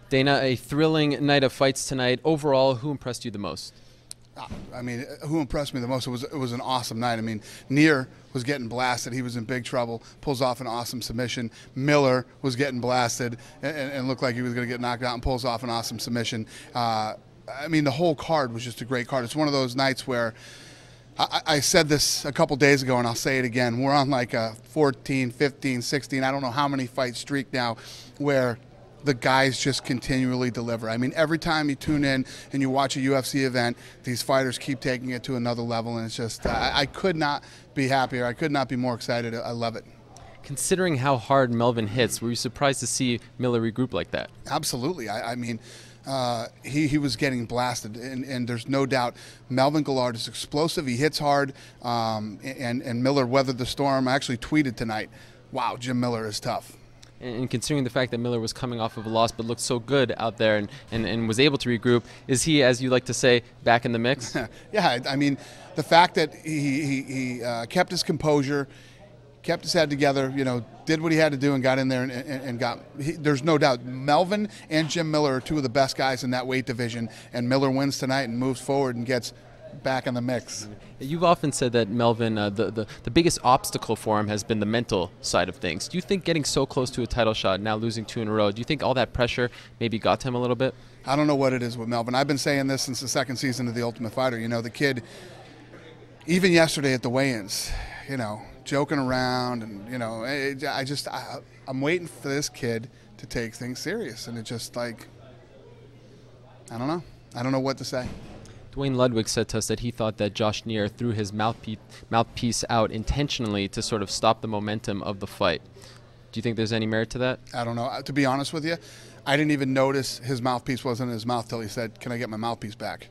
Dana, a thrilling night of fights tonight. Overall, who impressed you the most? I mean, who impressed me the most? It was an awesome night. I mean, Neer was getting blasted. He was in big trouble. Pulls off an awesome submission. Miller was getting blasted and looked like he was going to get knocked out and pulls off an awesome submission. I mean, the whole card was just a great card. It's one of those nights where I said this a couple days ago, and I'll say it again. We're on like a 14, 15, 16, I don't know how many fight streak now where the guys just continually deliver. I mean, every time you tune in and you watch a UFC event, these fighters keep taking it to another level, and it's just, I could not be happier. I could not be more excited. I love it. Considering how hard Melvin hits, were you surprised to see Miller regroup like that? Absolutely. I mean, he was getting blasted, and there's no doubt Melvin Guillard is explosive. He hits hard, and Miller weathered the storm. I actually tweeted tonight, wow, Jim Miller is tough. And considering the fact that Miller was coming off of a loss but looked so good out there and was able to regroup, is he, as you like to say, back in the mix? Yeah, I mean, the fact that he kept his composure, kept his head together, did what he had to do and got in there and there's no doubt Melvin and Jim Miller are two of the best guys in that weight division, and Miller wins tonight and moves forward and gets back in the mix. You've often said that Melvin, the biggest obstacle for him has been the mental side of things. Do you think getting so close to a title shot, now losing 2 in a row, do you think all that pressure maybe got to him a little bit? I don't know what it is with Melvin. I've been saying this since the second season of The Ultimate Fighter. The kid, even yesterday at the weigh-ins, joking around, and I'm waiting for this kid to take things serious, and it just like, I don't know what to say. Dwayne Ludwig said to us that he thought that Josh Neer threw his mouthpiece out intentionally to sort of stop the momentum of the fight. Do you think there's any merit to that? I don't know. To be honest with you, I didn't even notice his mouthpiece wasn't in his mouth till he said, "Can I get my mouthpiece back?"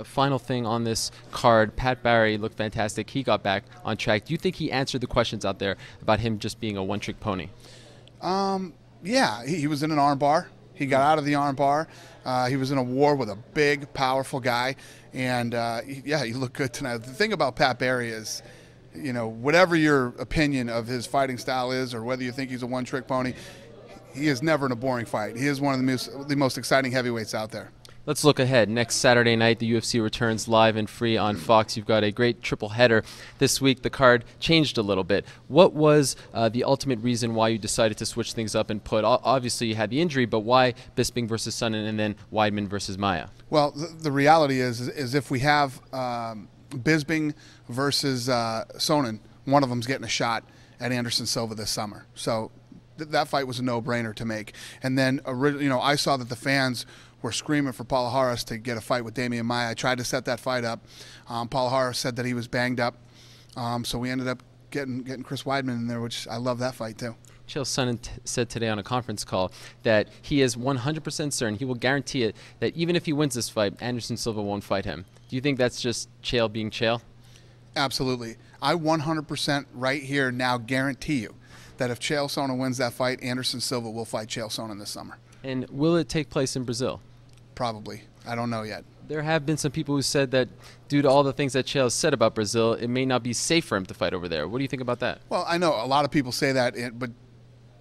Final thing on this card, Pat Barry looked fantastic. He got back on track. Do you think he answered the questions out there about him just being a one-trick pony? Yeah, he was in an arm bar. He got out of the arm bar. He was in a war with a big, powerful guy, and he looked good tonight. The thing about Pat Barry is, whatever your opinion of his fighting style is, or whether you think he's a one-trick pony, he is never in a boring fight. He is one of the most exciting heavyweights out there. Let's look ahead. Next Saturday night, the UFC returns live and free on Fox. You've got a great triple header. This week, the card changed a little bit. What was the ultimate reason why you decided to switch things up and put, obviously you had the injury, but why Bisping versus Sonnen and then Weidman versus Maia? Well, the reality is if we have Bisping versus Sonnen, one of them's getting a shot at Anderson Silva this summer. So that fight was a no-brainer to make. And then, I saw that the fans were screaming for Palhares to get a fight with Demian Maia. I tried to set that fight up. Palhares said that he was banged up, so we ended up getting Chris Weidman in there, which I love that fight too. Chael Sonnen said today on a conference call that he is 100% certain, he will guarantee it, that even if he wins this fight, Anderson Silva won't fight him. Do you think that's just Chael being Chael? Absolutely. I 100% right here now guarantee you that if Chael Sonnen wins that fight, Anderson Silva will fight Chael Sonnen this summer. And will it take place in Brazil? Probably. I don't know yet. There have been some people who said that due to all the things that Chael has said about Brazil, it may not be safe for him to fight over there. What do you think about that? Well, I know a lot of people say that, but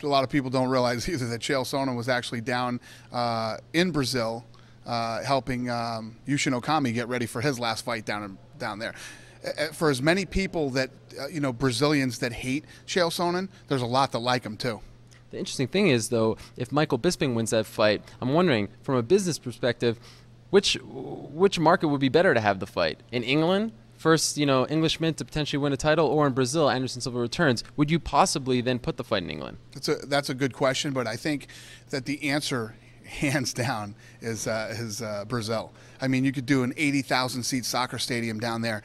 a lot of people don't realize either that Chael Sonnen was actually down in Brazil helping Yushin Okami get ready for his last fight down there. For as many people that, Brazilians that hate Chael Sonnen, there's a lot that like him too. The interesting thing is, though, if Michael Bisping wins that fight, I'm wondering, from a business perspective, which market would be better to have the fight? In England, first, Englishman to potentially win a title, or in Brazil, Anderson Silva returns? Would you possibly then put the fight in England? That's a good question, but I think that the answer, hands down, is Brazil. I mean, you could do an 80,000-seat soccer stadium down there.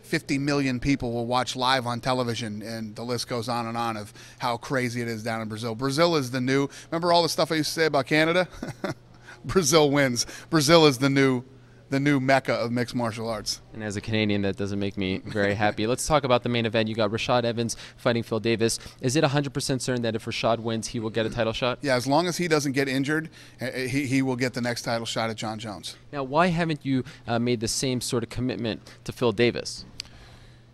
50 million people will watch live on television, and the list goes on and on of how crazy it is down in Brazil. Brazil is the new, remember all the stuff I used to say about Canada? Brazil wins. Brazil is the new mecca of mixed martial arts. And as a Canadian, that doesn't make me very happy. Let's talk about the main event. You got Rashad Evans fighting Phil Davis. Is it 100% certain that if Rashad wins, he will get a title shot? Yeah, as long as he doesn't get injured, he will get the next title shot at John Jones. Now, why haven't you made the same sort of commitment to Phil Davis?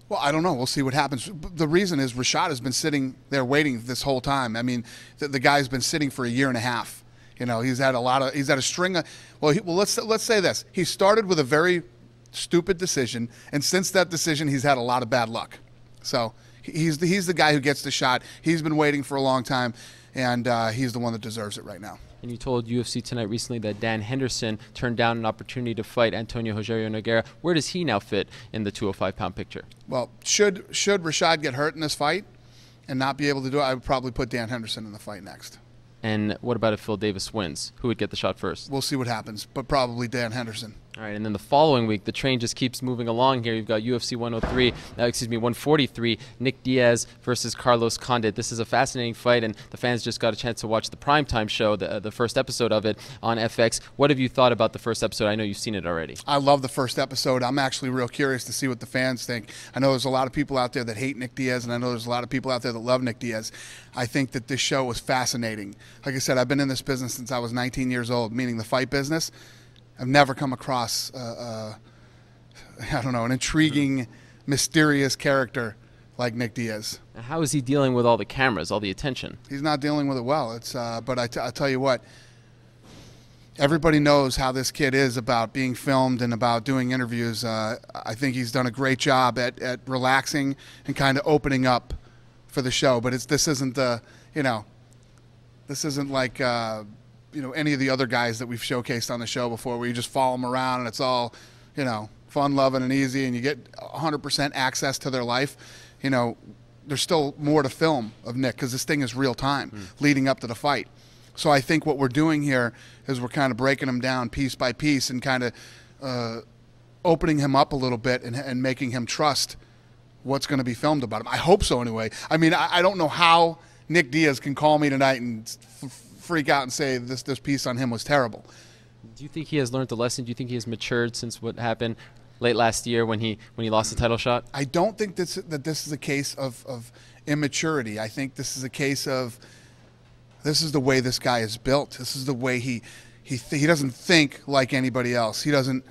Well, I don't know. We'll see what happens. The reason is Rashad has been sitting there waiting this whole time. I mean, the guy's been sitting for a year and a half, You know, he's had a string of, well, let's say this. He started with a very stupid decision, and since that decision, he's had a lot of bad luck. So he's the guy who gets the shot. He's been waiting for a long time, and he's the one that deserves it right now. And you told UFC Tonight recently that Dan Henderson turned down an opportunity to fight Antonio Rogerio Nogueira. Where does he now fit in the 205-pound picture? Well, should Rashad get hurt in this fight and not be able to do it, I would probably put Dan Henderson in the fight next. And what about if Phil Davis wins? Who would get the shot first? We'll see what happens, but probably Dan Henderson. All right, and then the following week, the train just keeps moving along here. You've got UFC 143, Nick Diaz versus Carlos Condit. This is a fascinating fight, and the fans just got a chance to watch the primetime show, the first episode of it on FX. What have you thought about the first episode? I know you've seen it already. I love the first episode. I'm actually real curious to see what the fans think. I know there's a lot of people out there that hate Nick Diaz, and I know there's a lot of people out there that love Nick Diaz. I think that this show was fascinating. Like I said, I've been in this business since I was 19 years old, meaning the fight business. I've never come across, I don't know, an intriguing, mysterious character like Nick Diaz. How is he dealing with all the cameras, all the attention? He's not dealing with it well. But I'll tell you what, everybody knows how this kid is about being filmed and about doing interviews. I think he's done a great job at relaxing and kind of opening up for the show. But this isn't like any of the other guys that we've showcased on the show before, where you just follow them around and it's all, fun, loving, and easy, and you get 100% access to their life. There's still more to film of Nick, because this thing is real time leading up to the fight. So I think what we're doing here is we're kind of breaking him down piece by piece and kind of opening him up a little bit and making him trust what's going to be filmed about him. I hope so, anyway. I mean, I don't know how Nick Diaz can call me tonight and freak out and say this piece on him was terrible. Do you think he has learned the lesson? Do you think he has matured since what happened late last year when he lost the title shot? I don't think that this is a case of immaturity. I think this is a case of, this is the way this guy is built. This is the way he doesn't think like anybody else. He doesn't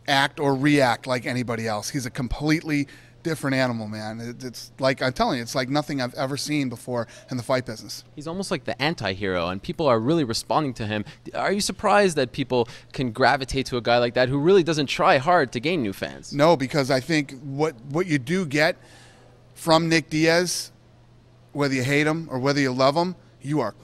act or react like anybody else. He's a completely different animal, man. It's like, I'm telling you, it's like nothing I've ever seen before in the fight business. He's almost like the anti-hero, and people are really responding to him. Are you surprised that people can gravitate to a guy like that who really doesn't try hard to gain new fans? No, because I think what you do get from Nick Diaz, whether you hate him or whether you love him, you are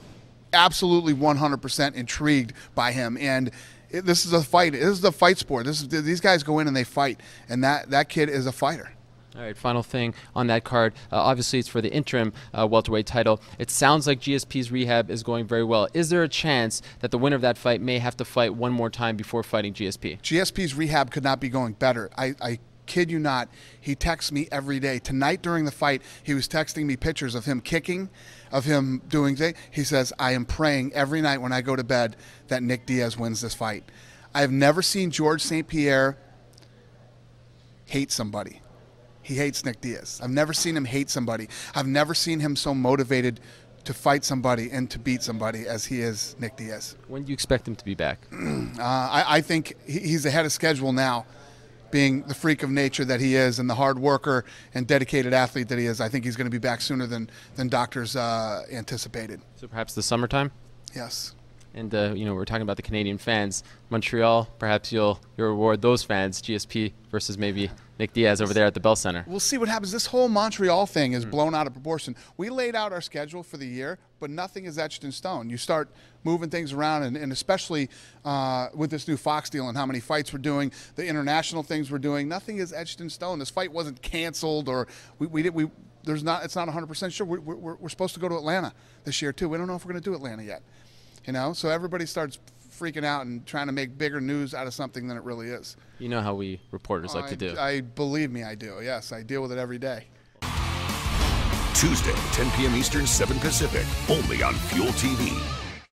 absolutely 100% intrigued by him. And this is a fight. This is a fight sport. These guys go in and they fight, and that kid is a fighter. All right, final thing on that card. Obviously, it's for the interim welterweight title. It sounds like GSP's rehab is going very well. Is there a chance that the winner of that fight may have to fight one more time before fighting GSP? GSP's rehab could not be going better. I kid you not, he texts me every day. Tonight during the fight, he was texting me pictures of him kicking, of him doing things. He says, I am praying every night when I go to bed that Nick Diaz wins this fight. I have never seen George St-Pierre hate somebody. He hates Nick Diaz. I've never seen him hate somebody. I've never seen him so motivated to fight somebody and to beat somebody as he is Nick Diaz. When do you expect him to be back? I think he's ahead of schedule now, being the freak of nature that he is and the hard worker and dedicated athlete that he is. I think he's going to be back sooner than doctors anticipated. So perhaps the summertime? Yes. And we're talking about the Canadian fans. Montreal, perhaps you'll reward those fans, GSP versus maybe Nick Diaz over there at the Bell Center. We'll see what happens. This whole Montreal thing is blown out of proportion. We laid out our schedule for the year, but nothing is etched in stone. You start moving things around, and especially with this new Fox deal and how many fights we're doing, the international things we're doing, nothing is etched in stone. This fight wasn't canceled, or it's not 100% sure. We're supposed to go to Atlanta this year too. We don't know if we're going to do Atlanta yet. So everybody starts freaking out and trying to make bigger news out of something than it really is. You know how we reporters like to do. Believe me, I do. Yes, I deal with it every day. Tuesday, 10 p.m. Eastern, 7 Pacific, only on Fuel TV.